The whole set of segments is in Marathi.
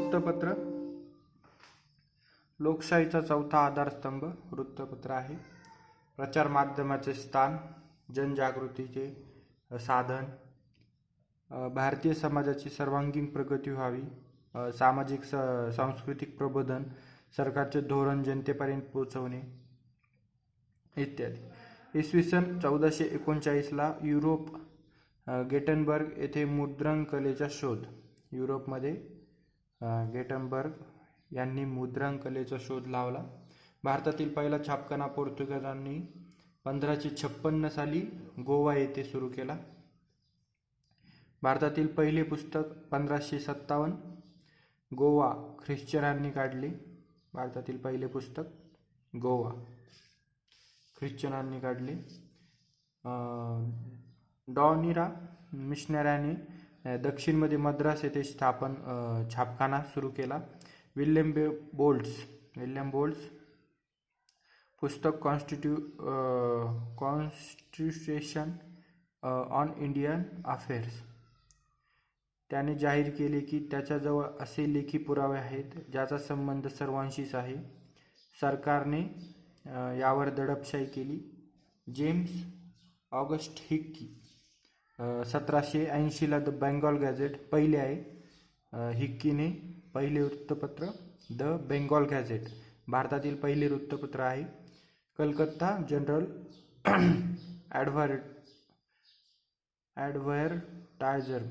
वृत्तपत्र लोकशाहीचा चौथा आधारस्तंभ वृत्तपत्र आहे. प्रचार माध्यमाचे स्थान, जनजागृतीचे साधन, भारतीय समाजाची सर्वांगीण प्रगती व्हावी, सामाजिक सांस्कृतिक प्रबोधन, सरकारचे धोरण जनतेपर्यंत पोहोचवणे इत्यादी. इसवी सन 1439ला युरोप गेटनबर्ग येथे मुद्रण कलेचा शोध. युरोपमध्ये गेटनबर्ग यांनी मुद्रण कलेचा शोध लावला. भारतातील पहिला छापखाना पोर्तुगीजांनी 1556 साली गोवा येथे सुरू केला. भारतातील पहिले पुस्तक 1557 गोवा ख्रिश्चनांनी काढले. भारतातील पहिले पुस्तक गोवा ख्रिश्चनांनी काढले. डॉनिरा मिशनऱ्याने दक्षिणमध्ये मद्रास येथे छापखाना सुरू केला. विल्यम बोल्ट्स पुस्तक कॉन्स्टिट्यूशन ऑन इंडियन अफेअर्स. त्याने जाहीर केले की त्याच्याजवळ असे लेखी पुरावे आहेत ज्याचा संबंध सर्वांशीच आहे. सरकारने यावर दडपशाही केली. जेम्स ऑगस्ट हिक्की 1780ला द बेंगॉल गॅझेट पहिले आहे. हिक्कीने पहिले वृत्तपत्र द बेंगॉल गॅझेट भारतातील पहिले वृत्तपत्र आहे. कलकत्ता जनरल ॲडव्हर्टायझर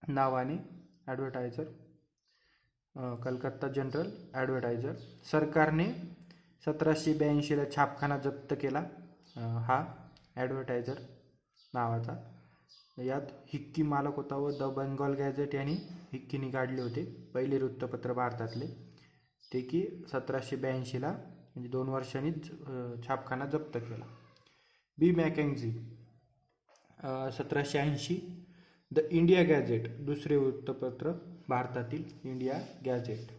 नावाने कलकत्ता जनरल ॲडव्हर्टायझर. सरकारने 1782ला छापखाना जप्त केला, हा ॲडव्हर्टायझर नावाचा. यात हिक्की मालक होता व द बेंगॉल गॅझेट यांनी हिक्कीने काढले होते पहिले वृत्तपत्र भारतातले. ते की 1782ला म्हणजे 2 वर्षांनीच छापखाना जप्त केला. बी मॅकेन्झी 1780 द इंडिया गॅझेट दुसरे वृत्तपत्र भारतातील इंडिया गॅझेट.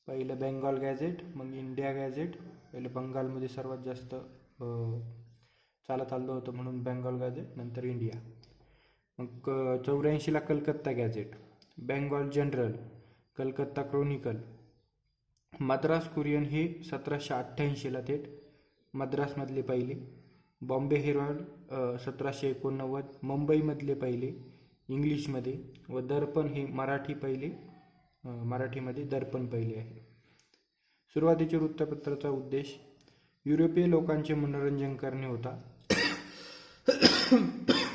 पहिलं बेंगॉल गॅझेट, मग इंडिया गॅझेट. पहिलं बंगालमध्ये सर्वात जास्त चालत आलं होतं म्हणून बेंगॉल गॅझेट, नंतर इंडिया. मग 84ला Calcutta Gazette. Bengal General, Calcutta Chronicle. Madras Courier हे 1788ला थेट मद्रासमधले पहिले. बॉम्बे हेरॉल्ड 1789 मुंबईमधले पहिले इंग्लिशमध्ये. व दर्पण हे मराठीमध्ये दर्पण पहिले आहे. सुरुवातीचे वृत्तपत्राचा उद्देश युरोपीय लोकांचे मनोरंजन करणे होता.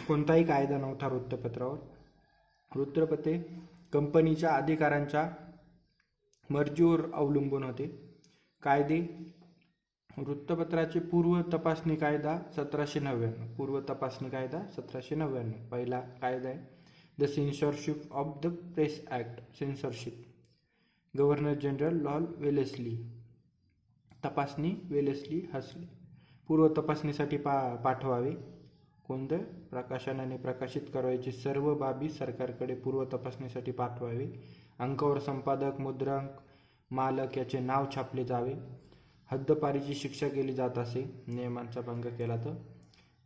कोणताही कायदा नव्हता वृत्तपत्रावर. वृत्तपत्रे कंपनीच्या अधिकाऱ्यांच्या मर्जीवर अवलंबून होते. कायदे वृत्तपत्राचे पूर्व तपासणी कायदा 1799 पहिला कायदा आहे. The censorship of the press act censorship. Governor general Lord Wellesley. तपासणी वेलेस्ली हसले. पूर्व तपासणीसाठी पाठवावे. कोणतं प्रकाशनाने प्रकाशित करायचे सर्व बाबी सरकारकडे पूर्व तपासणीसाठी पाठवावे. अंकावर संपादक, मुद्रक, मालक याचे नाव छापले जावे. हद्दपारीची शिक्षा केली जात असे नियमांचा भंग केला तर.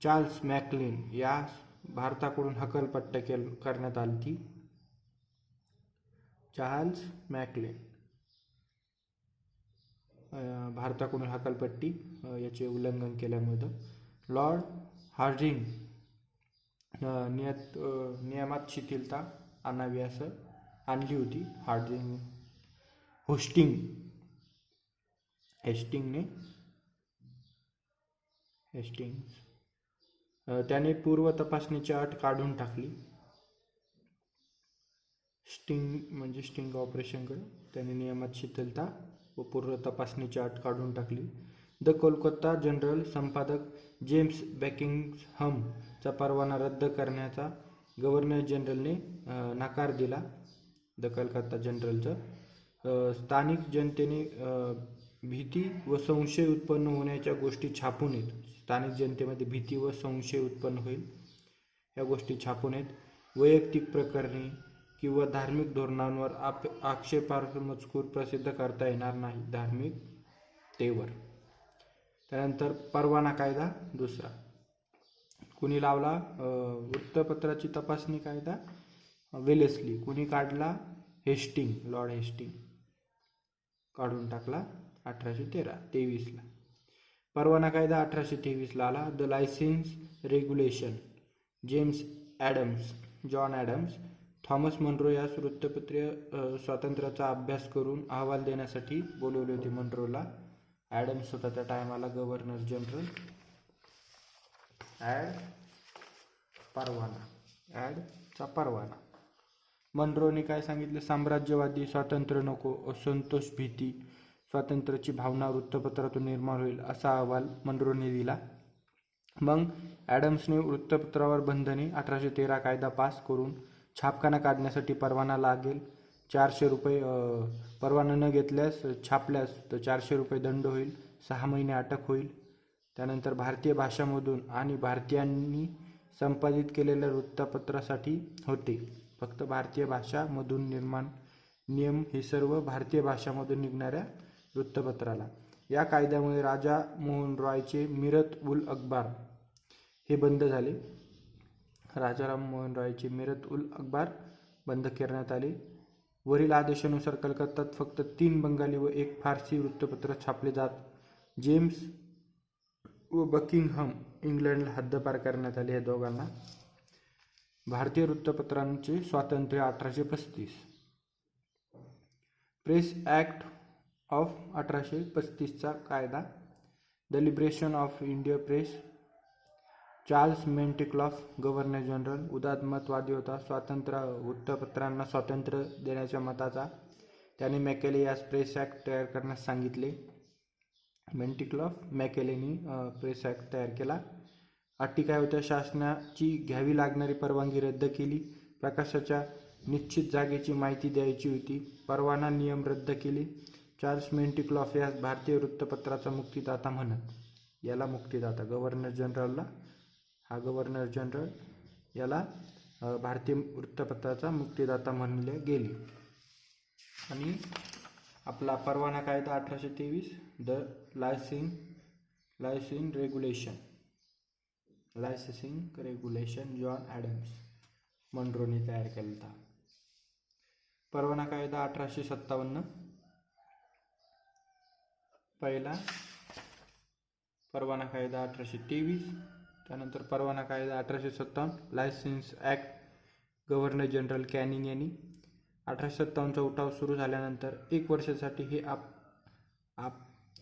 चार्ल्स मॅकक्लीन या भारताकडून हकालपट्टी करण्यात आली ती. चार्ल्स मॅकक्लीन भारताकडून हकालपट्टी याचे उल्लंघन केल्यामुळे. लॉर्ड हार्डिंग नियमात शिथिलता आणावी असं आणली होती. हेस्टिंग्स त्याने पूर्व तपासणीची अट काढून टाकली. स्टिंग ऑपरेशनकडे त्याने नियमात शिथिलता व पूर्व तपासणीची अट काढून टाकली. द कोलकाता जनरल संपादक जेम्स बेकिंगहॅमचा परवाना रद्द करण्याचा गव्हर्नर जनरलने नकार दिला. द कलकत्ता जनरलचं. स्थानिक जनतेने भीती व संशय उत्पन्न होण्याच्या गोष्टी छापू नयेत. स्थानिक जनतेमध्ये भीती व संशय उत्पन्न होईल या गोष्टी छापू नयेत. वैयक्तिक प्रकरणे किंवा धार्मिक धोरणांवर आक्षेपार्ह मजकूर प्रसिद्ध करता येणार नाही धार्मिकतेवर. त्यानंतर परवाना कायदा दुसरा कुणी लावला? वृत्तपत्राची तपासणी कायदा वेलेस्ली. कुणी काढला? लॉर्ड हेस्टिंग काढून टाकला 1823ला. परवाना कायदा 1823ला आला. The licence regulation John Adams, Thomas Munro यास वृत्तपत्रीय स्वातंत्र्याचा अभ्यास करून अहवाल देण्यासाठी बोलवले होते मनरोला. ॲडम्स होता त्या टायमाला गव्हर्नर जनरल. ॲडचा परवाना. मनरोने काय सांगितलं? साम्राज्यवादी, स्वातंत्र्य नको, असंतोष, भीती, स्वातंत्र्याची भावना वृत्तपत्रातून निर्माण होईल असा अहवाल मनरोने दिला. मग ॲडम्सने वृत्तपत्रावर बंधने 1813 कायदा पास करून छापखाना काढण्यासाठी परवाना लागेल. 400 रुपये, परवाना न घेतल्यास छापल्यास तर 400 रुपये दंड होईल, 6 महिने अटक होईल. त्यानंतर भारतीय भाषांमधून आणि भारतीयांनी संपादित केलेल्या वृत्तपत्रासाठी होते. फक्त भारतीय भाषांमधून निर्माण नियम हे सर्व भारतीय भाषांमधून निघणाऱ्या वृत्तपत्राला. या कायद्यामुळे राजा मोहन रॉयचे मीरत उल अखबार हे बंद झाले. राजाराम मोहन रॉयचे मीरत उल अखबार बंद करण्यात आले. वरील आदेशानुसार कलकत्त्यात फक्त 3 बंगाली व 1 फारसी वृत्तपत्र छापले जात. जेम्स व बकिंगहम इंग्लंडला हद्दपार करण्यात आले. या दोघांना. भारतीय वृत्तपत्रांचे स्वातंत्र्य 1835. प्रेस ॲक्ट ऑफ 1835चा कायदा. The Liberation of India Press. Charles Metcalfe Governor General, उदारमतवादी होता. वृत्तपत्रांना स्वातंत्र्य देण्याच्या मताचा. त्याने मॅकेले यास प्रेस ॲक्ट तयार करण्यास सांगितले. मॅकेलेनी प्रेस ॲक्ट तयार केला. अटी काय होत्या? शासनाची घ्यावी लागणारी परवानगी रद्द केली. प्रकाशाच्या निश्चित जागेची माहिती द्यायची होती. परवाना नियम रद्द केले. चार्ल्स मेंटिक्लॉफ यास भारतीय वृत्तपत्राचा मुक्तिदाता म्हणत. याला मुक्तिदाता गव्हर्नर जनरलला, हा गव्हर्नर जनरल याला भारतीय वृत्तपत्राचा मुक्तिदाता म्हणले गेले. आणि आपला परवाना कायदा 1823. The licensing regulation John Adams मनरोने तयार केला होता. परवाना कायदा 1857. पहिला परवाना कायदा 1823. त्यानंतर परवाना कायदा 1857. Licence act governor general Canning यांनी. 1857चा उठाव सुरू झाल्यानंतर 1 वर्षासाठी हे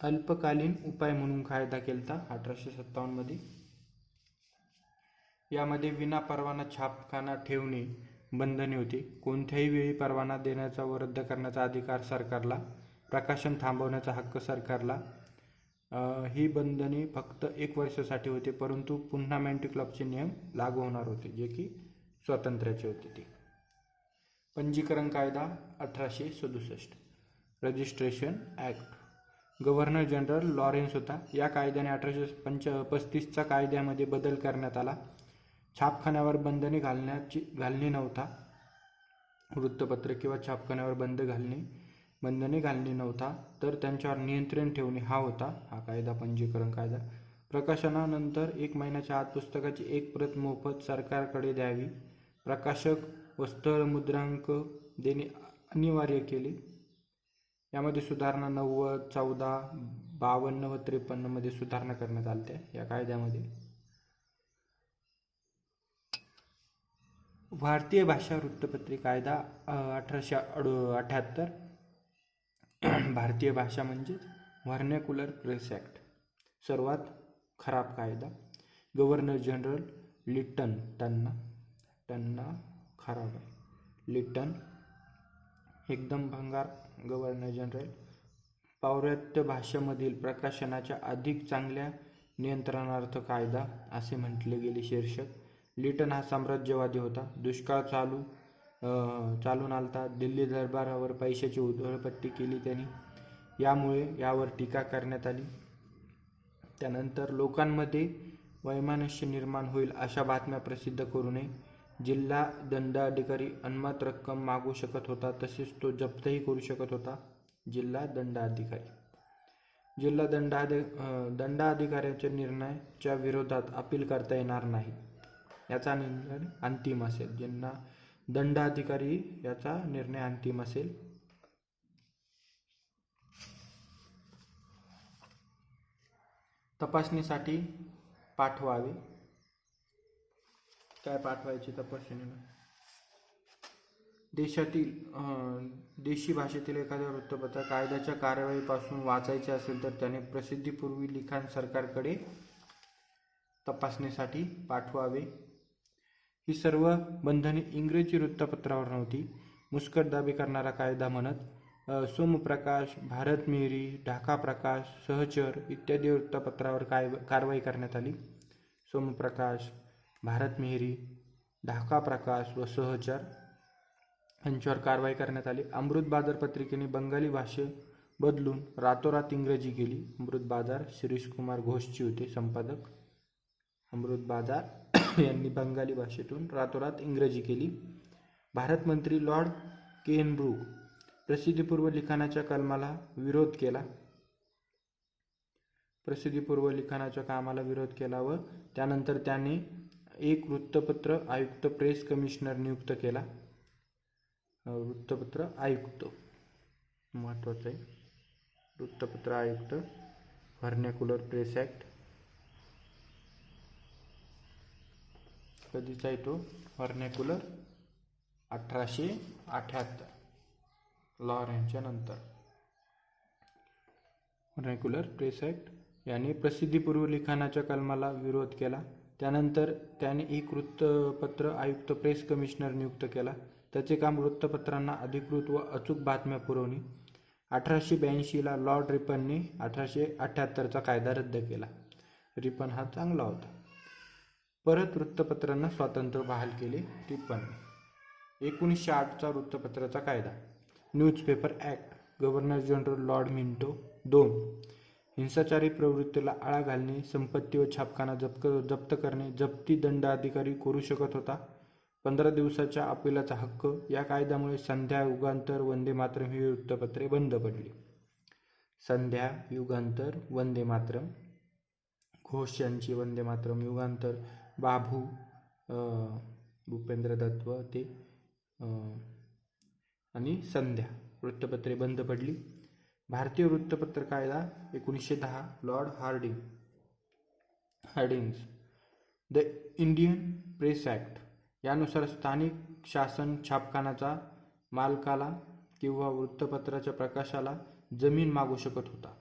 अल्पकालीन उपाय म्हणून कायदा केला 1857मध्ये. यामध्ये विना परवाना छापखाना ठेवणे बंधने होते. कोणत्याही वेळी परवाना देण्याचा व रद्द करण्याचा अधिकार सरकारला. प्रकाशन थांबवण्याचा हक्क सरकारला. ही बंधने फक्त 1 वर्षासाठी होते, परंतु पुन्हा मेंटिक्लॉफचे नियम लागू होणार होते, जे की स्वातंत्र्याचे होते ते. पंजीकरण कायदा 1867. Registration act governor general Lawrence होता. या कायद्याने 1835चा कायद्यामध्ये बदल करण्यात आला. छापखान्यावर बंधने घालणे नव्हता. वृत्तपत्र किंवा छापखान्यावर बंधने घालणे नव्हता, तर त्यांच्यावर नियंत्रण ठेवणे हा होता हा कायदा, पंजीकरण कायदा. प्रकाशनानंतर 1 महिन्याच्या आत पुस्तकाची 1 प्रत मोफत सरकारकडे द्यावी. प्रकाशक व स्थळ मुद्रांक देणे अनिवार्य केले. यामध्ये सुधारणा 90, 14, 52 व 53 मध्ये सुधारणा करण्यात आल्या या कायद्यामध्ये. भारतीय भाषा वृत्तपत्रे कायदा 1878. भारतीय भाषा म्हणजेच व्हर्नॅक्युलर प्रेस ॲक्ट. सर्वात खराब कायदा. गव्हर्नर जनरल लिटन, टन्ना खराब आहे. लिटन एकदम भंगार गव्हर्नर जनरल. पौर्वात्य भाषेमधील प्रकाशनाच्या अधिक चांगल्या नियंत्रणार्थ कायदा असे म्हटले गेले शीर्षक. लिटन हा साम्राज्यवादी होता. दुष्काळ चालून आलता. दिल्ली दरबारावर पैशाची उधळपट्टी केली त्यांनी. यामुळे यावर टीका करण्यात आली. त्यानंतर लोकांमध्ये वैमनस्य निर्माण होईल अशा बातम्या प्रसिद्ध करू नये. जिल्हा दंडाधिकारी अनमत रक्कम मागू शकत होता, तसेच तो जप्तही करू शकत होता. जिल्हा दंडाधिकाऱ्याच्या निर्णयाच्या विरोधात अपील करता येणार नाही. याचा निर्णय अंतिम असेल. ज्यांना दंडाधिकारी याचा निर्णय अंतिम असेल. तपासणीसाठी पाठवावे. काय पाठवायचे तपासणीला? देशी भाषेतील एखाद्या वृत्तपत्र कायद्याच्या कार्यवाहीपासून वाचायचे असेल तर त्याने प्रसिद्धीपूर्वी लिखाण सरकारकडे तपासणीसाठी पाठवावे. ही सर्व बंधने इंग्रजी वृत्तपत्रावर नव्हती. मुस्कटदाबी करणारा कायदा म्हणत सोमप्रकाश, भारत मेहरी, ढाका प्रकाश, सहचर इत्यादी वृत्तपत्रावर कारवाई करण्यात आली. सोमप्रकाश, भारत मेहरी, ढाका प्रकाश व सहचर यांच्यावर कारवाई करण्यात आली. अमृत बाजार पत्रिकेने बंगाली भाषा बदलून रातोरात इंग्रजी केली. अमृत बाजार शिरीष कुमार घोषची होते संपादक. अमृत बाजार यांनी बंगाली भाषेतून रातोरात इंग्रजी केली. भारत मंत्री लॉर्ड केनब्रुक प्रसिद्धीपूर्व लिखाणाच्या कलमाला विरोध केला. प्रसिद्धीपूर्व लिखाणाच्या कामाला विरोध केला व त्यानंतर त्याने एक वृत्तपत्र आयुक्त प्रेस कमिशनर नियुक्त केला. वृत्तपत्र आयुक्त महत्वाचं आहे. वृत्तपत्र आयुक्त व्हर्नॅक्युलर प्रेस ॲक्ट कधीचा आहे तो? व्हर्नॅक्युलर 1878 लॉर यांच्या नंतर. व्हर्नॅक्युलर प्रेस ॲक्ट याने प्रसिद्धीपूर्व लिखाणाच्या कलमाला विरोध केला. त्यानंतर त्याने एक वृत्तपत्र आयुक्त प्रेस कमिशनर नियुक्त केला. त्याचे काम वृत्तपत्रांना अधिकृत व अचूक बातम्या पुरवणे. 1882ला लॉर्ड रिपनने 1878चा कायदा रद्द केला. रिपन हा चांगला होता. परत वृत्तपत्रांना स्वातंत्र्य बहाल केले. रिपन. 1908चा वृत्तपत्राचा कायदा. Newspaper act. Governor general Lord Minto. 2. हिंसाचारी प्रवृत्तीला आळा घालणे, संपत्ती व छापखाना जप्त करणे जप्ती दंडाधिकारी करू शकत होता. 15 दिवसाच्या अपिलाचा हक्क. या कायद्यामुळे संध्या, युगांतर, वंदे मातरम ही वृत्तपत्रे बंद पडली. संध्या, युगांतर, वंदे मातरम. घोष यांची वंदे मातरम, युगांतर बाबू भूपेंद्र दत्त व ते आणि संध्या वृत्तपत्रे बंद पडली. भारतीय वृत्तपत्र कायदा 1910 Lord Hardinge. The Indian Press Act यानुसार स्थानिक शासन छापखानाचा मालकाला किंवा वृत्तपत्राच्या प्रकाशाला जमीन मागू शकत होता.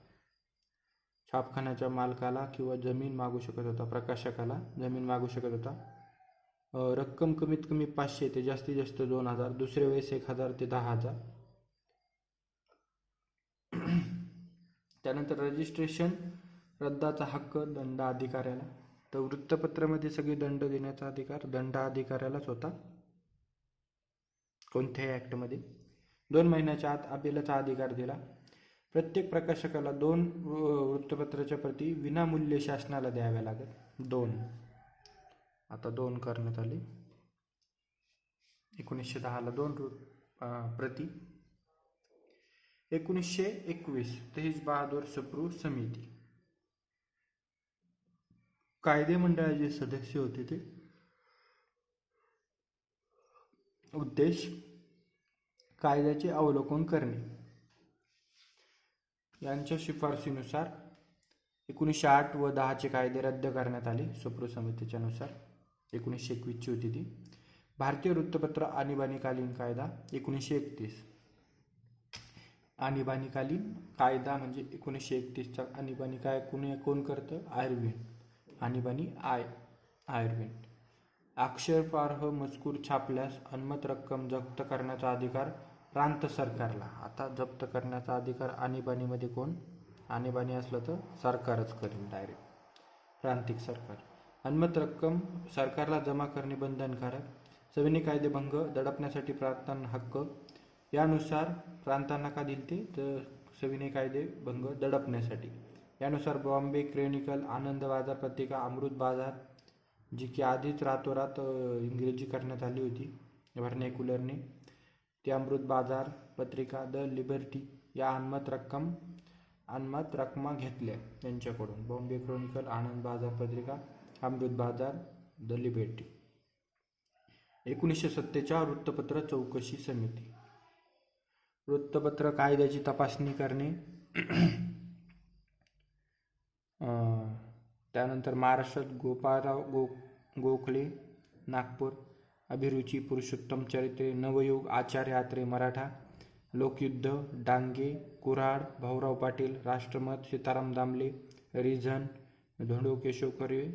छापखान्याच्या मालकाला किंवा जमीन मागू शकत होता. प्रकाशकाला जमीन मागू शकत होता. रक्कम कमीत कमी 500 ते जास्तीत जास्त 2000. दुसरे वेळेस 1000 ते 10000. त्यानंतर रजिस्ट्रेशन रद्दाचा हक्क दंडाधिकाऱ्याला. तर वृत्तपत्रामध्ये सगळे दंड देण्याचा अधिकार दंडाधिकाऱ्यालाच होता कोणत्याही ॲक्टमध्ये. 2 महिन्याच्या आत अपिलाचा अधिकार दिला. प्रत्येक प्रकाशकाला 2 वृत्तपत्राच्या प्रती विनामूल्य शासनाला द्याव्या लागत. 2 आता 2 करण्यात आले. 1910ला 2 प्रती. 1921 तेज बहादूर सप्रू समिती. कायदे मंडळाचे सदस्य होते ते. उद्देश कायद्याचे अवलोकन करणे. यांच्या शिफारसीनुसार 1908 व 10चे कायदे रद्द करण्यात आले. सप्रू समितीच्या नुसार 1921ची होती ती. भारतीय वृत्तपत्र आणीबाणीकालीन कायदा 1931. आणीबाणीकालीन कायदा म्हणजे 1931चा. आणीबाणी काय कोण करतं? आयर्विन. आणीबाणी आयर्विन. आक्षेपार्ह मजकूर छापल्यास अन्मत रक्कम जप्त करण्याचा अधिकार प्रांत सरकारला. आता जप्त करण्याचा अधिकार आणीबाणीमध्ये कोण? आणीबाणी असलं तर सरकारच करेल डायरेक्ट, प्रांतिक सरकार. अन्मत रक्कम सरकारला जमा करणे बंधनकारक. सविनय कायदेभंग दडपण्यासाठी प्रांतांना हक्क. यानुसार प्रांतांना का दिलते? तर सविनय कायदेभंग दडपण्यासाठी. यानुसार बॉम्बे क्रॉनिकल, आनंद बाजार पत्रिका, अमृत बाजार जी की आधीच रातोरात इंग्रजी करण्यात आली होती व्हर्नॅक्युलरने, ते अमृत बाजार पत्रिका, द लिबर्टी या अन्मत रक्कमा घेतल्या त्यांच्याकडून. बॉम्बे क्रॉनिकल, आनंद बाजार पत्रिका, अमृत बाजार, द लिबर्टी. 1970च्या वृत्तपत्र चौकशी समिती. वृत्तपत्र कायद्याची तपासणी करणे. त्यानंतर महाराष्ट्रात गोपाळराव गोखले नागपूर, अभिरुची, पुरुषोत्तम चरित्रे, नवयुग, आचार्य आत्रे मराठा, लोकयुद्ध, डांगे, कुऱ्हाड, भाऊराव पाटील, राष्ट्रमत, सीताराम दामले, रिझन, धोंडो केशव कर्वे,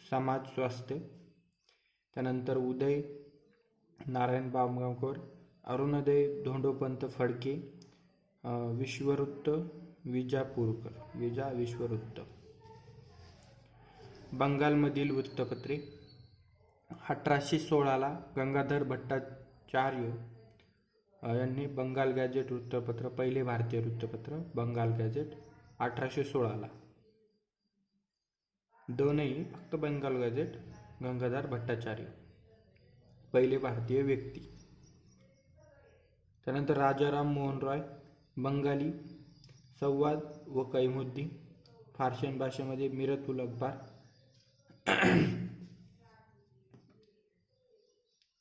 समाज स्वास्थ्य. त्यानंतर उदय, नारायण बामगावकर, अरुणोदय, धोंडोपंत फडके, विश्ववृत्त, विजापूरकर, विश्ववृत्त. बंगालमधील वृत्तपत्रे. 1816ला गंगाधर भट्टाचार्य यांनी बंगाल गॅझेट वृत्तपत्र, पहिले भारतीय वृत्तपत्र बंगाल गॅझेट 1816ला. नाही, फक्त बंगाल गॅझेट, गंगाधर भट्टाचार्य, पहिले भारतीय व्यक्ती. त्यानंतर राजाराम मोहन रॉय, बंगाली, संवाद व कैमुद्दीन, फारसी भाषेमध्ये मिरत उल अखबार.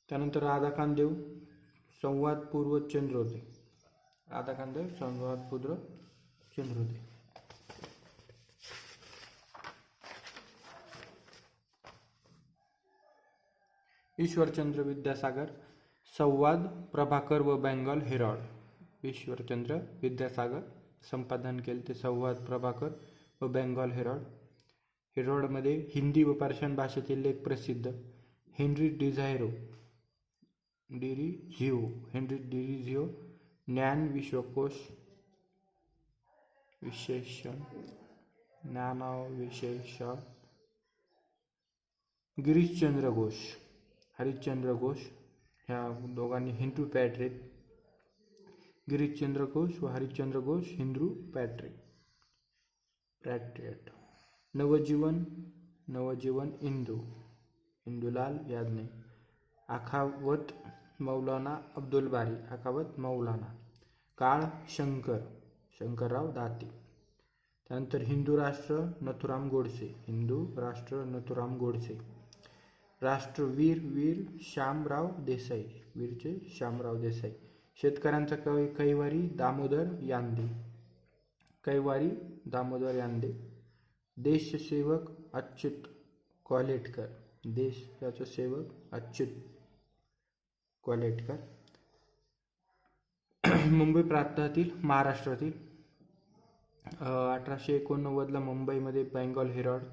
त्यानंतर राधाकांत देव, संवाद पूर्व चंद्रोदय, राधाकांत देव, संवाद पूर्व चंद्रोदय. ईश्वरचंद्र विद्यासागर, संवाद, प्रभाकर व बेंगॉल हेराल्ड. ईश्वरचंद्र विद्यासागर संपादन केले ते संवाद, प्रभाकर व बेंगॉल हेराल्ड. हेराल्डमध्ये हिंदी व पर्शियन भाषेतील लेख प्रसिद्ध. हेनरी डिरिझिओ, ज्ञान विश्वकोश, विशेषण, ज्ञानविशेषण. गिरीशचंद्र घोष, हरिश्चंद्र घोष, ह्या दोघांनी हिंदू पॅट्रिक. गिरीशचंद्र घोष व हरिश्चंद्र घोष हिंदू पॅट्रियट. नवजीवन इंदुलाल याज्ञनिक. अखावत मौलाना अब्दुल बारी, अखावत मौलाना. काळ शंकरराव दाते. त्यानंतर हिंदू राष्ट्र नथुराम गोडसे. राष्ट्रवीर श्यामराव देसाई. शेतकऱ्यांचा कैवारी दामोदर यांदे. देशसेवक अच्युत कॉलेटकर. मुंबई प्रांतातील, महाराष्ट्रातील. 1889ला मुंबईमध्ये बेंगॉल हेराल्ड.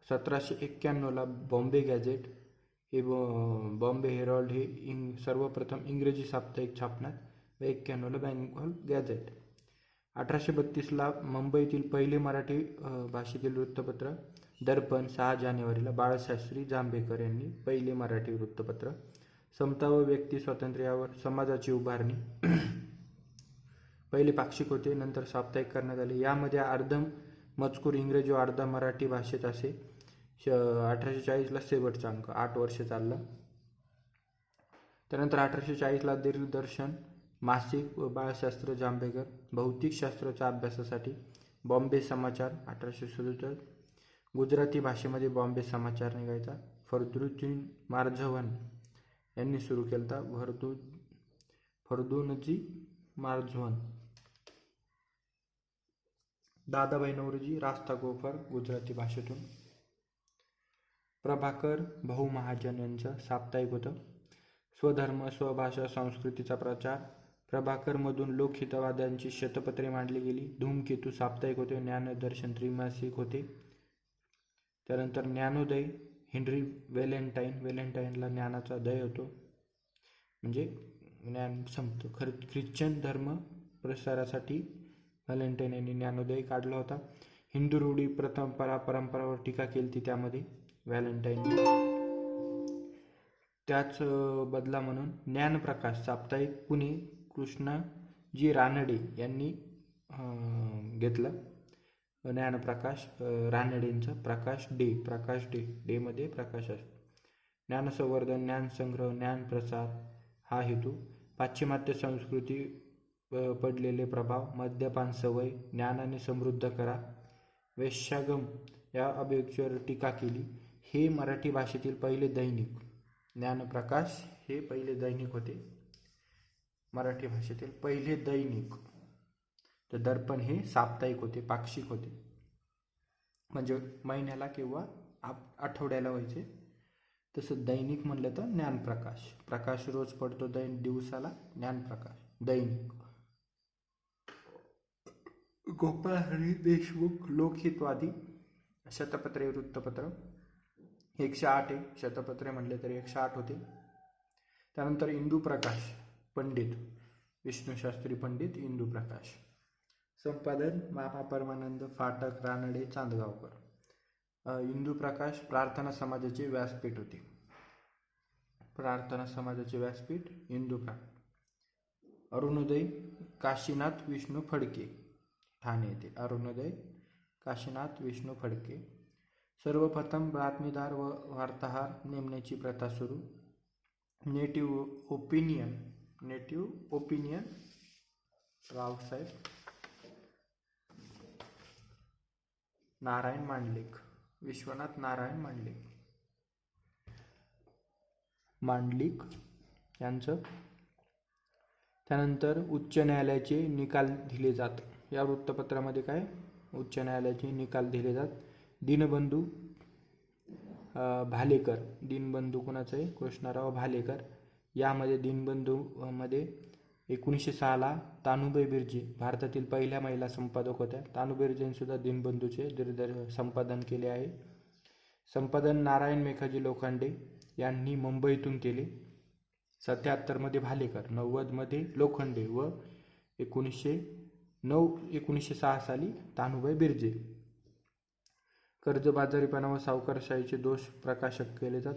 1791ला बॉम्बे गॅझेट. हे बॉम्बे हेराल्ड हे सर्वप्रथम इंग्रजी साप्ताहिक छापण्यात व 91ला बेंगॉल गॅझेट. 1832ला मुंबईतील पहिले मराठी भाषेतील वृत्तपत्र दर्पण. 6 जानेवारीला बाळशास्त्री जांभेकर यांनी पहिले मराठी वृत्तपत्र. समता व व्यक्ती स्वातंत्र्य यावर समाजाची उभारणी. पहिले पाक्षिक होते, नंतर साप्ताहिक करण्यात आले. यामध्ये अर्ध मजकूर इंग्रजी व अर्धा मराठी भाषेत असे. 1840ला शेवटचा अंक, 8 वर्ष चालला. त्यानंतर 1840ला दिग्दर्शन मासिक व बाळशास्त्र जांभेकर. भौतिक शास्त्राच्या अभ्यासासाठी बॉम्बे समाचार 1867. गुजराती भाषेमध्ये बॉम्बे समाचार निघायचा. फर्रुद्दीन मारझवन यांनी सुरू केला. फर्रुद्दीन मारझवन. दादाभाई नौरोजी, रास्ता गोफर, गुजराती भाषेतून. प्रभाकर भाऊ महाजन यांचं साप्ताहिक होतं. स्वधर्म, स्वभाषा, संस्कृतीचा प्रचार. प्रभाकरमधून लोकहितवाद्यांची शतपत्रे मांडली गेली. धूमकेतू साप्ताहिक होते. ज्ञानदर्शन त्रैमासिक होते. त्यानंतर ज्ञानोदय, हेनरी व्हॅलेंटाईनला ज्ञानाचा दय होतो, म्हणजे ज्ञान संपतं. ख्रिश्चन धर्म प्रसारासाठी व्हॅलेंटाईन यांनी ज्ञानोदय काढला होता. हिंदू रूढी परंपरावर टीका केली ती त्यामध्ये व्हॅलेंटाईनने. त्याच बदला म्हणून ज्ञानप्रकाश साप्ताहिक पुणे कृष्णाजी रानडे यांनी घेतलं. ज्ञानप्रकाश रानडेंचं प्रकाश डे मध्ये प्रकाश असतो. ज्ञानसंवर्धन, ज्ञानसंग्रह, ज्ञानप्रसार हा हेतू. पाश्चिमात्य संस्कृती पडलेले प्रभाव. मद्यपान सवय ज्ञानाने समृद्ध करा. वेश्यागम या अभिव्यक्तीवर टीका केली. हे मराठी भाषेतील पहिले दैनिक. ज्ञानप्रकाश हे पहिले दैनिक होते मराठी भाषेतील पहिले दैनिक. तर दर्पण हे साप्ताहिक होते, पाक्षिक होते, म्हणजे महिन्याला किंवा आठवड्याला व्हायचे. तसं दैनिक म्हणलं तर ज्ञानप्रकाश, प्रकाश रोज पडतो दिवसाला, ज्ञानप्रकाश दैनिक. गोपाळ हरी देशमुख लोकहितवादी शतपत्रे वृत्तपत्र 108 आहे, शतपत्रे म्हणले तरी 108 होते. त्यानंतर इंदुप्रकाश पंडित, विष्णुशास्त्री पंडित इंदुप्रकाश. संपादन मामा परमानंद फाटक रानडे चांदगावकर. इंदुप्रकाश प्रार्थना समाजाचे व्यासपीठ होते. प्रार्थना समाजाचे व्यासपीठ इंदुप्रकाश. अरुणोदय काशीनाथ विष्णू फडके ठाणे येथे. अरुणोदय काशीनाथ विष्णू फडके. सर्वप्रथम बातमीदार व वार्ताहर नेमण्याची प्रथा सुरू. नेटिव्ह ओपिनियन रावसाहेब नारायण मांडलिक, विश्वनाथ नारायण मांडलिक यांचं. त्यानंतर उच्च न्यायालयाचे निकाल दिले जात. या वृत्तपत्रामध्ये काय उच्च न्यायालयाचे निकाल दिले जात. दीनबंधू भालेकर, दीनबंधू कोणाचं आहे, कृष्णराव भालेकर. यामध्ये दीनबंधू मध्ये 1906ला तानुबाई बिर्जे भारतातील पहिल्या महिला संपादक होत्या. तानुबाई बिर्जेंनी सुद्धा दीनबंधूचे संपादन केले आहे. संपादन नारायण मेघाजी लोखंडे यांनी मुंबईतून केले. 77 मध्ये भालेकर, 90 मध्ये लोखंडे व 1906 साली तानुबाई बिर्जे. कर्जबाजारीपणा व सावकारशाहीचे दोष प्रकाशक केले जात.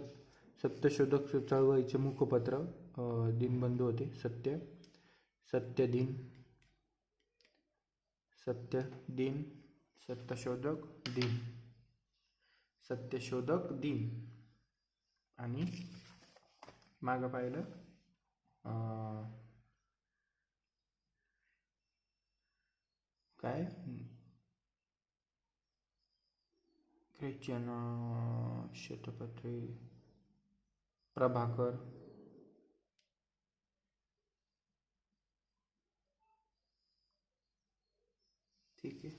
सत्यशोधक चळवळीचे मुखपत्र दीनबंधू होते. सत्यदीन, सत्यशोधक दिन आणि मागं पाहिलं काय ख्रिश्चन शतपत्रे प्रभाकर. ठीक आहे.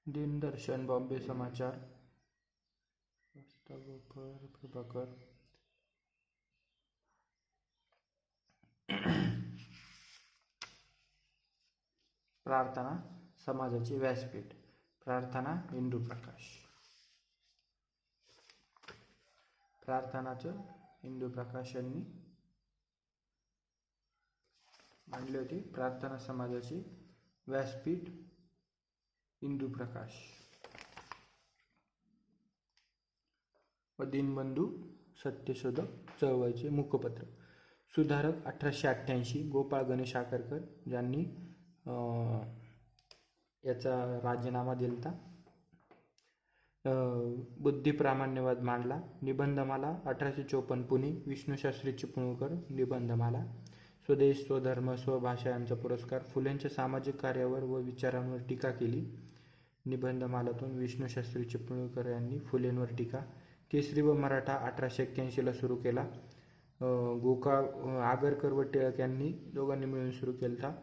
दिनदर्शन, बॉम्बे समाचार, प्रभाकर. प्रार्थना समाजाचे व्यासपीठ, प्रार्थना इंदुप्रकाश. प्रार्थनाचं इंदुप्रकाश यांनी मांडले होते. प्रार्थना समाजाचे व्यासपीठ इंदुप्रकाश व दीनबंधू सत्यशोधक चळवळीचे मुखपत्र. सुधारक 1888 गोपाळ गणेश आगरकर, ज्यांनी याचा राजीनामा दिलता. बुद्धिप्रामाण्यवाद मांडला. निबंधमाला 1854 पुणे, विष्णुशास्त्री चिपळूणकर निबंधमाला. स्वदेश, स्वधर्म, स्वभाषा यांचा पुरस्कार. फुलेंच्या सामाजिक कार्यावर व विचारांवर टीका केली. निबंधमालातून विष्णुशास्त्री चिपळूणकर यांनी फुलेंवर टीका. केसरी व मराठा 1881ला सुरू केला. आगरकर व टिळक यांनी दोघांनी मिळून सुरू केला.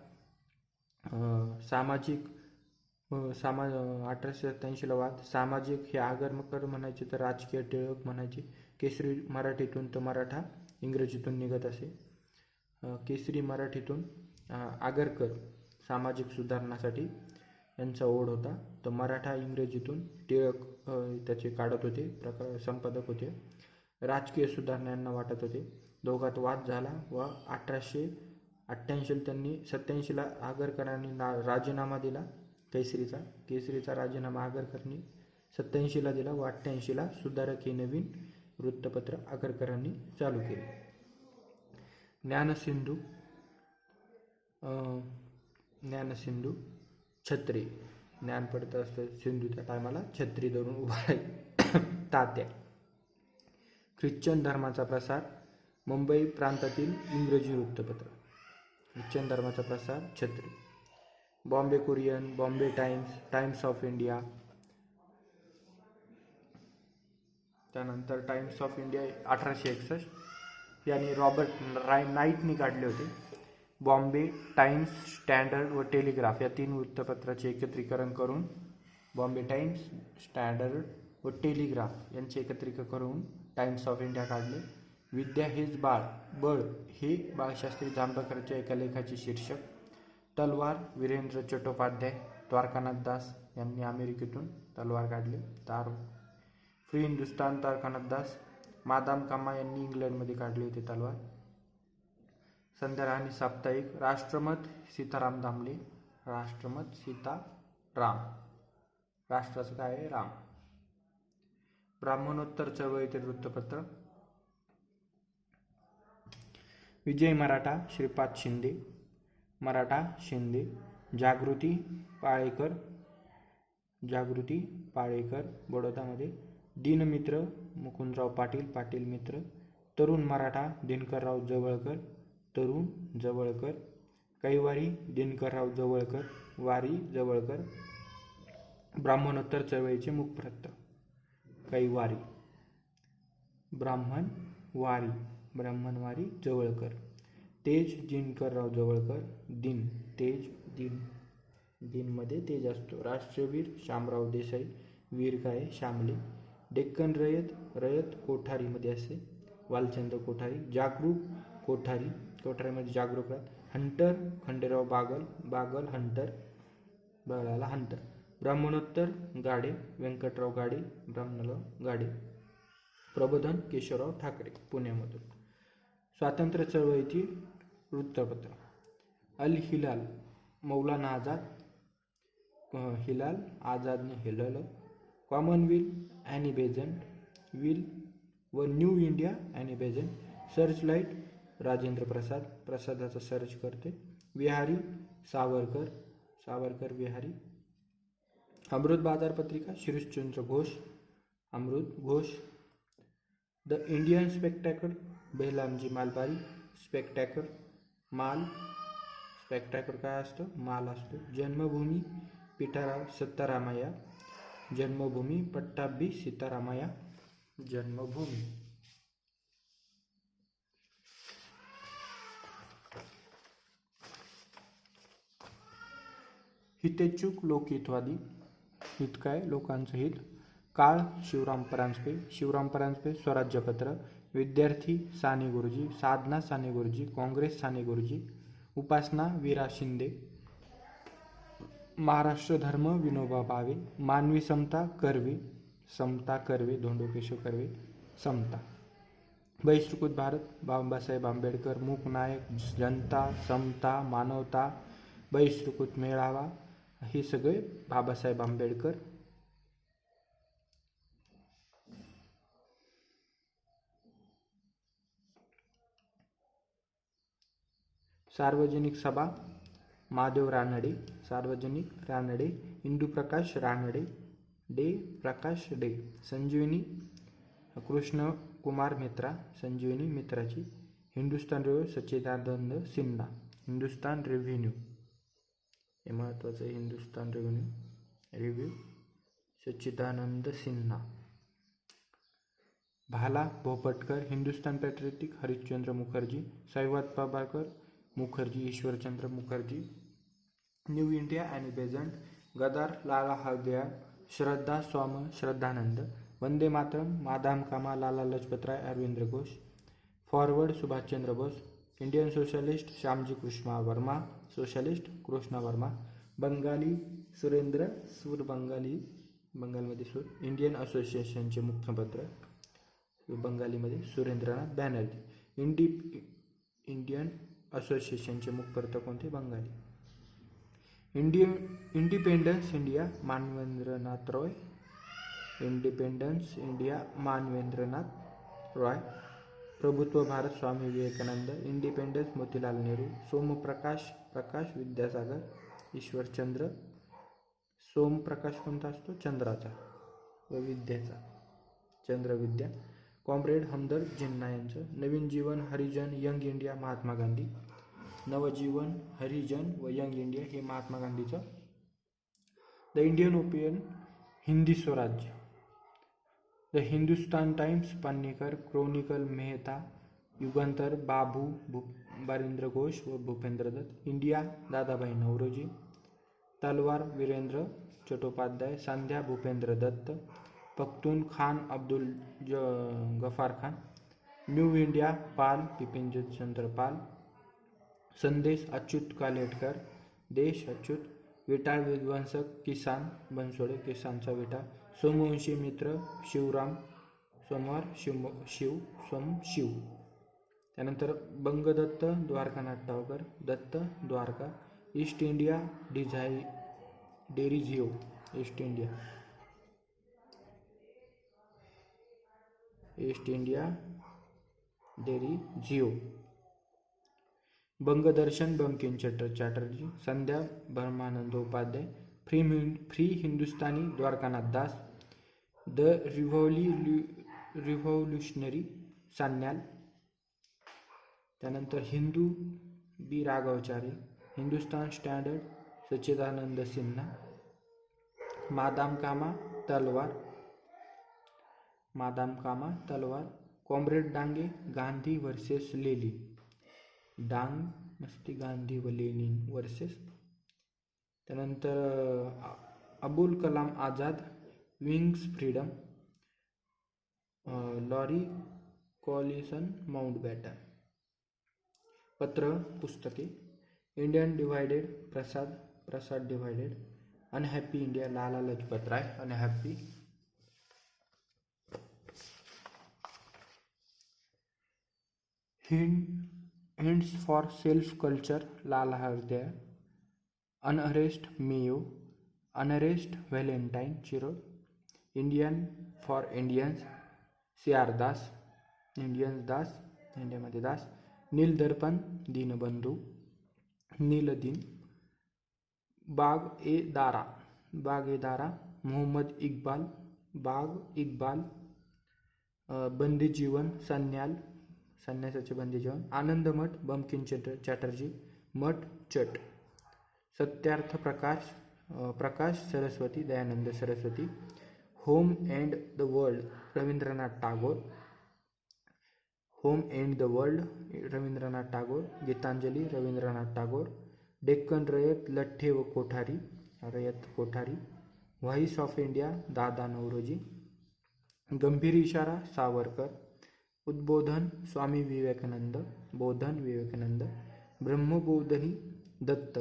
1887ला वाद. सामाजिक हे आगरकर म्हणायचे तर राजकीय टिळक म्हणायचे. केसरी मराठीतून तर मराठा इंग्रजीतून निघत असे. केसरी मराठीतून आगरकर सामाजिक सुधारणासाठी यांचा ओढ होता, तर मराठा इंग्रजीतून टिळक त्याचे काढत होते, संपादक होते. राजकीय सुधारणा यांना वाटत होते. दोघात वाद झाला व 1888 त्यांनी 87ला आगरकरांनी राजीनामा दिला केसरीचा राजीनामा आगरकरांनी 87ला दिला व 88ला सुधारक हे नवीन वृत्तपत्र आगरकरांनी चालू केले. ज्ञानसिंधू छत्री, ज्ञान पडत असतं सिंधूच्या टायमाला छत्री धरून उभा राहील तात्या. ख्रिश्चन धर्माचा प्रसार, मुंबई प्रांतातील इंग्रजी वृत्तपत्र. ख्रिश्चन धर्माचा प्रसार छत्री. Bombay Courier, Bombay Times, Times of India. त्यानंतर टाइम्स ऑफ इंडिया 1861 यांनी रॉबर्ट नाईटनी काढले होते. बॉम्बे टाइम्स, स्टँडर्ड व टेलिग्राफ या 3 वृत्तपत्राचे एकत्रीकरण करून बॉम्बे टाइम्स, स्टँडर्ड व टेलिग्राफ यांचे एकत्रीकरण करून टाइम्स ऑफ इंडिया काढले. विद्या हेच बळ हे बाळशास्त्री जांभेकरच्या एका लेखाचे शीर्षक. तलवार वीरेंद्र चट्टोपाध्याय, द्वारकानाथ दास यांनी अमेरिकेतून तलवार काढली. फ्री हिंदुस्तान, द्वारकानाथ दास. मादाम कामा यांनी इंग्लंडमध्ये काढली होती तलवार. संध्या राणी साप्ताहिक. राष्ट्रमत सीताराम दामले. राष्ट्रमत सीताराम. राष्ट्राचं काय आहे? राम. ब्राह्मणोत्तर चळवळीतील वृत्तपत्र. विजय मराठा, श्रीपाद शिंदे. मराठा शिंदे. जागृती पाळेकर बडोदामध्ये. दिनमित्र मुकुंदराव पाटील, पाटील मित्र. तरुण मराठा दिनकरराव जवळकर. कैवारी दिनकरराव जवळकर, वारी जवळकर. ब्राह्मणोत्तर चळवळीचे मुखपत्र. कैवारी. ब्राह्मणवारी जवळकर. तेज दिनकरराव जवळकर. दिनमध्ये तेज असतो. राष्ट्रवीर शामराव देसाई. वीर काय? शामले. डेक्कन रयत कोठारीमध्ये असते. वालचंद कोठारी. जागरूक कोठारीमध्ये जागरूक राहत. Hunter Khanderao Bagal Hunter. बळाला हंटर. ब्राह्मणोत्तर गाडे व्यंकटराव गाडे. गाडे. प्रबोधन केशवराव ठाकरे, पुण्यामधून. स्वातंत्र्य चळवळीतील वृत्तपत्र. Al Hilal Maulana Azad. Hilal. Commonwealth Annie Besant. व New India Annie Besant. Searchlight Rajendra प्रसादाचा सर्च करते. Vihari Savarkar Vihari. Amrit Bazar Patrika Shirishchandra Ghosh. The Indian Spectacle Behramji Malabari. Spectacle काय असतं? माल असतो. जन्मभूमी पट्टाभी सीतारामय्या. जन्मभूमी. हितेच्छुक लोकहितवादी. हित काय? लोकांचं हित. काळ शिवराम परांजपे. स्वराज्यपत्र. विद्यार्थी साने गुरुजी. साधना साने गुरुजी. काँग्रेस साने गुरुजी. उपासना वीरा शिंदे. महाराष्ट्र धर्म विनोबा भावे. मानवी समता कर्वे. धोंडो केशव कर्वे. समता. बहिष्कृत भारत बाबासाहेब आंबेडकर. मूक नायक. जनता, समता, मानवता. बहिष्कृत मेळावा हे सगळे बाबासाहेब आंबेडकर. सार्वजनिक सभा महादेव रानडे. इंदुप्रकाश रानडे. प्रकाश डे. संजीवनी कृष्ण कुमार मित्रा. संजीवनी मित्राची. हिंदुस्तान रिव्ह्यू सच्चिदानंद सिन्हा. हिंदुस्तान रिव्ह्यू हे महत्वाचं. हिंदुस्तान रिव्ह्यू सच्चिदानंद सिन्हा. भाला भोपटकर. हिंदुस्तान पॅट्रियोटिक हरिश्चंद्र मुखर्जी. साईवाद Prabhakar Mukherjee. Ishwarchandra Mukherjee. New India Annie Besant. Ghadar Lala Hardayal. Shraddha Shraddhanand. Vande Mataram Madame Kama Lala Lajpat Rai Arvind Ghosh. Forward Subhashchandra Bose. Indian Socialist Shyamji Krishna Varma. Bengali Surendra Sur. बंगालमध्ये सूर. इंडियन असोसिएशनचे मुखपत्र. बंगालीमध्ये सुरेंद्रनाथ बॅनर्जी. इंडियन असोसिएशनचे मुखपत्र कोणते? बंगाली. Independence India Manvendranath Roy. प्रभुत्व भारत स्वामी विवेकानंद. इंडिपेंडन्स मोतीलाल नेहरू. सोमप्रकाश विद्यासागर. ईश्वरचंद्र. सोमप्रकाश कोणता असतो? चंद्राचा व विद्याचा. चंद्रविद्या. कॉम्रेड हमदर्द जिन्ना यांचं. Navin Jivan Harijan Young India Mahatma Gandhi. नवजीवन हरिजन व यंग इंडिया हे महात्मा गांधीचं. The Indian Opinion Hindi Swarajya. The Hindustan Times Panikkar, Chronicle Mehta, Yugantar Barindra Ghosh व Bhupendra Datta, India Dadabhai Naoroji, Talwar Virendra Chattopadhyay, Sandhya Bhupendra Datta, Pakhtun Khan Abdul Gaffar Khan, New India Pal Bipin Chandra Pal, Sandesh Achyut कालेटकर, देश अच्युत, विटाळ विध्वंसक किसान बनसोडे, किसानचा विटाळ, सोमवंशी मित्र शिवराम सोमवार, शिव. त्यानंतर Bangadutt Dwarkanath Tavkar, Datta Dwarka, East India Derozio, East India Derozio, Bangadarshan Bankimchandra Chatterjee, Sandhya Brahmabandhopadhyay, Free Hindustani Dwarkanath Das, the Revolutionary Sanyal. त्यानंतर Hindu B Raghavachari, Hindustan Standard Sachchidanand Sinha, Madame Kama Talwar, comrade Dange, Gandhi versus लेली, डांग नसती, गांधी व लेनिन वर्सेस. त्यानंतर Abul Kalam Azad, Wings Freedom, Larry Collins Mountbatten. पत्र पुस्तके, Indian Divided Prasad Divided, Unhappy India Lala Lajpat Rai, Unhappy. Hints for Self Culture Lala Harday, Unrest Mayo, Unrest Valentine Chirol, Indian for Indians CR Das, Indians Das, इंडियामध्ये दास, नील दर्पण दीनबंधू, नीलदीन, बाग ए दारा, मोहम्मद इक्बाल, बंदी जीवन संन्यासाचे बंदी जीवन, आनंदमठ बंकिमचंद्र चटर्जी, मठ चट, Satyarth Prakash Saraswati, Dayanand Saraswati, Home and the World Rabindranath Tagore, Gitanjali Rabindranath Tagore, Deccan Rayat Latthe व कोठारी, व्हॉइस ऑफ इंडिया दादा नौरोजी, गंभीर इशारा सावरकर, उद्बोधन स्वामी विवेकानंद, ब्रह्मबोधनी दत्त,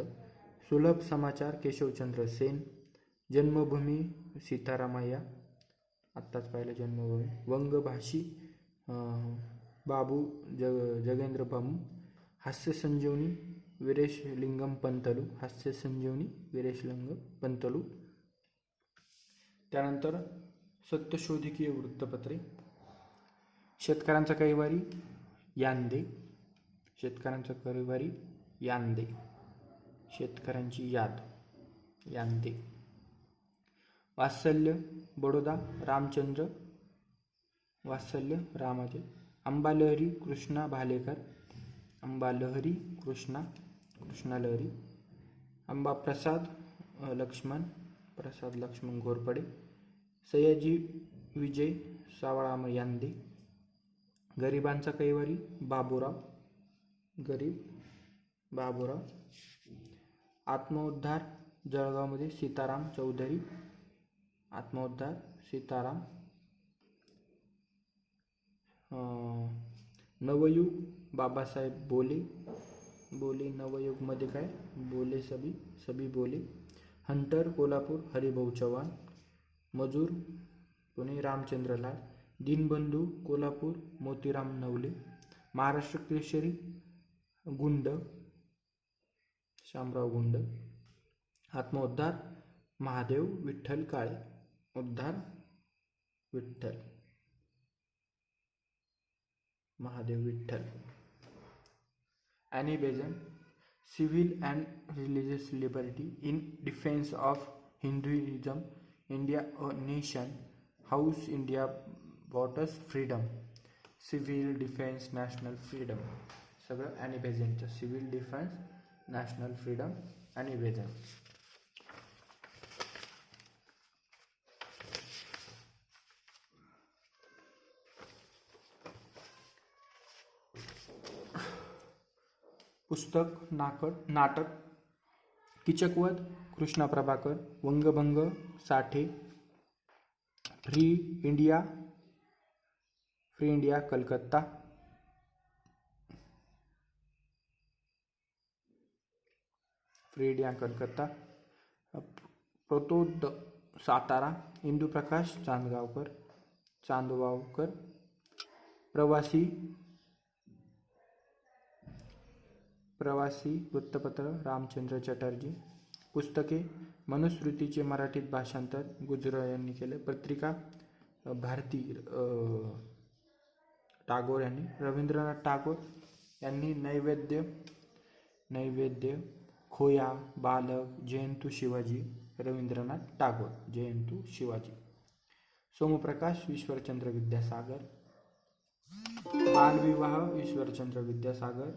सुलभ समाचार केशवचंद्र सेन, जन्मभूमी सीतारामय्या, आत्ताच पाहिलं जन्मभूमी, वंगभाषी बाबू जगेंद्र बामू, हास्य संजीवनी वीरेशलिंगम पंतलू. त्यानंतर सत्यशोधिकीय वृत्तपत्रे, शेतकऱ्यांचा कैवारी यानदे, शेतकऱ्यांची याद यानदे, वात्सल्य बडोदा रामाचे, अंबालहरी कृष्णा भालेकर, कृष्णा लहरी, अंबाप्रसाद लक्ष्मण घोरपडे, सयाजी विजय सावळाम यानदे, गरिबांचा कैवारी बाबूराव, आत्मोद्धार जळगावमध्ये सीताराम चौधरी, नवयुग बाबासाहेब बोले नवयुगमध्ये काय बोले सभी बोले, हंटर कोल्हापूर हरिभाऊ चव्हाण, मजूर पुणे रामचंद्र लाड, दीनबंधू कोल्हापूर मोतीराम नवले, महाराष्ट्र केसरी शामराव गुंड, आत्मोद्धार महादेव विठ्ठल काळे, Annie Besant, Civil and Religious Liberty in Defense of Hinduism, India a Nation, House India Voters Freedom, Civil Defense National Freedom, सगळं ॲनी बेझंटचं, Civil Defence National Freedom Annie Besant. पुस्तक, नाटक कीचकवध कृष्णा प्रभाकर, वंगभंग साठे, फ्री इंडिया कलकत्ता, प्रतोद सातारा, इंदुप्रकाश चांदगावकर, प्रवासी वृत्तपत्र रामचंद्र चटर्जी, पुस्तके मनुस्मृतीचे मराठीत भाषांतर गुजराळ यांनी केले, पत्रिका भारती टागोर यांनी, रवींद्रनाथ टागोर यांनी नैवेद्य, खोया, बालक, जयंतू शिवाजी, रवींद्रनाथ टागोर, जयंतू शिवाजी, सोमप्रकाश ईश्वरचंद्र विद्यासागर, बालविवाह ईश्वरचंद्र विद्यासागर,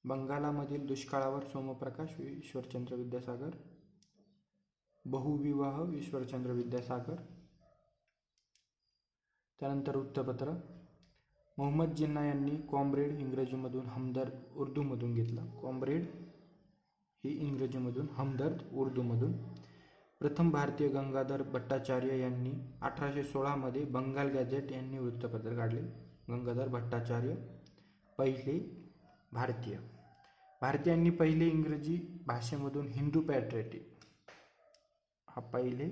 बंगालामधील दुष्काळावर सोमप्रकाश ईश्वरचंद्र विद्यासागर, बहुविवाह ईश्वरचंद्र विद्यासागर. त्यानंतर वृत्तपत्र मोहम्मद जिन्ना यांनी कॉम्रेड इंग्रजीमधून हमदर्द उर्दूमधून घेतला. कॉम्रेड ही इंग्रजीमधून, हमदर्द उर्दूमधून. प्रथम भारतीय गंगाधर भट्टाचार्य यांनी 1816 मध्ये बंगाल गॅझेट यांनी वृत्तपत्र काढले. गंगाधर भट्टाचार्य पहिले भारतीयांनी पहिले इंग्रजी भाषेमधून हिंदू पॅट्रियटिक हा पहिले.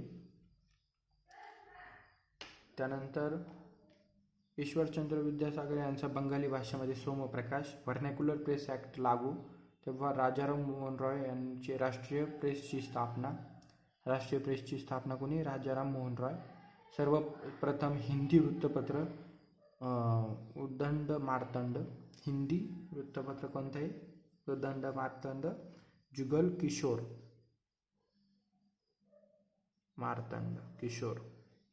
त्यानंतर ईश्वरचंद्र विद्यासागर यांचा बंगाली भाषेमध्ये सोमप्रकाश. व्हर्नॅक्युलर प्रेस ॲक्ट लागू. तेव्हा राजाराम मोहन रॉय यांची राष्ट्रीय प्रेसची स्थापना कोणी? राजाराम मोहन रॉय. सर्वप्रथम हिंदी वृत्तपत्र उद्दंड मार्तंड. हिंदी वृत्तपत्र कोणतं आहे? उद्दंड मार्तंड. जुगल किशोर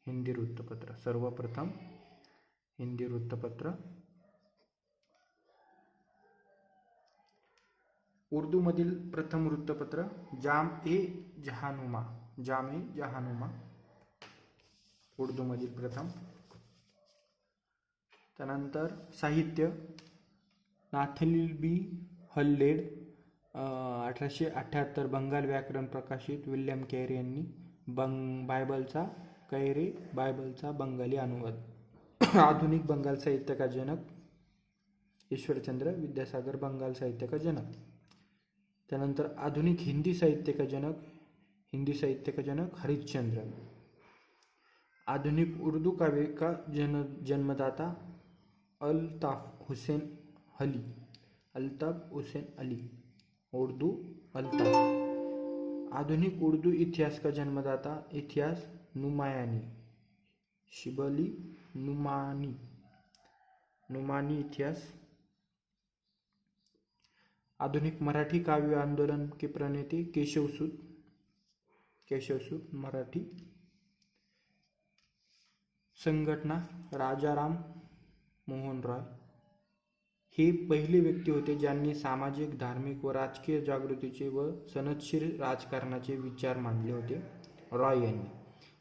हिंदी वृत्तपत्र. सर्वप्रथम हिंदी वृत्तपत्र. उर्दूमधील प्रथम वृत्तपत्र जाम-ए-जहानुमा उर्दूमधील प्रथम. त्यानंतर साहित्य नाथलिबी हल्लेड 1878 बंगाल व्याकरण प्रकाशित. विल्यम कैरे यांनी बायबलचा बंगाली अनुवाद. आधुनिक बंगाल साहित्य का जनक ईश्वरचंद्र विद्यासागर, बंगाल साहित्य का जनक. त्यानंतर आधुनिक हिंदी साहित्य का जनक हरिश्चंद्र. आधुनिक उर्दू काव्य का जन्मदाता अल्ताफ हुसैन अली. उर्दू अल्ताफ. आधुनिक उर्दू इतिहास का जन्मदाता इतिहास नुमानी. शिबली नुमानी इतिहास. आधुनिक मराठी काव्य आंदोलन के प्रणेते केशवसूत मराठी. संघटना राजाराम मोहन रॉय हे पहिले व्यक्ती होते ज्यांनी सामाजिक, धार्मिक व राजकीय जागृतीचे व सनदशीर राजकारणाचे विचार मांडले होते. रॉय यांनी.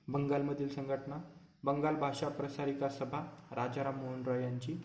बंगालमधील संघटना बंगाल भाषा प्रसारिका सभा राजाराम मोहन रॉय यांची.